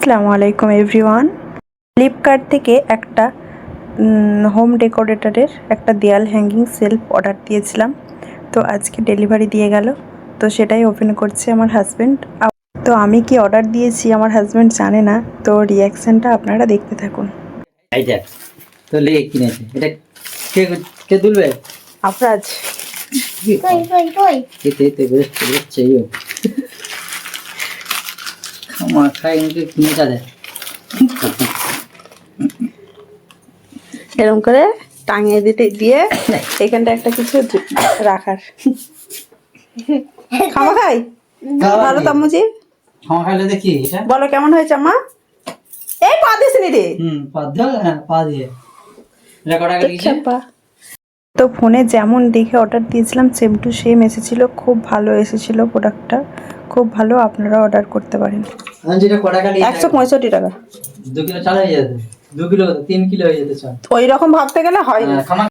আসসালামু আলাইকুম everyone. Flipkart থেকে একটা হোম ডেকোরেটরের একটা দেয়াল হ্যাঙ্গিং সেলফ অর্ডার দিয়েছিলাম। তো আজকে ডেলিভারি দিয়ে গেল, তো সেটাই ওপেন করছে আমার হাজব্যান্ড। তো আমি কি অর্ডার দিয়েছি আমার হাজব্যান্ড জানে না, তো রিয়াকশানটা আপনারা দেখতে থাকুন। এইটা তো লেগে কিনেছে, এটা কে কে তুলবে? আফরাজ। এতে বেশ চাইও আমার খাই আমাকে কিনে চলে এরকম করে টাঙিয়ে দিয়ে এখানটা একটা কিছু রাখার খাওয়া খাই ভালো তামুজি। খাওয়া খাইলে দেখি এটা বলো কেমন হয়েছে আম্মা? এই পা দিস নি রে। পা দাও, হ্যাঁ পা দিয়ে রেকর্ড আগে লিখে তো ফোনে যেমন দেখে অর্ডার দিয়েছিলাম সেম টু সেম এসেছিলো, খুব ভালো এসেছিলো প্রোডাক্টটা, খুব ভালো। আপনারা অর্ডার করতে পারেন। আমি যেটা কটা কালি 165 টাকা। 2 কিলো চাল হয়ে যেত, 2 কিলো 3 কিলো হয়ে যেত চাল। ওই রকম ভাবতে গেলে হয় না।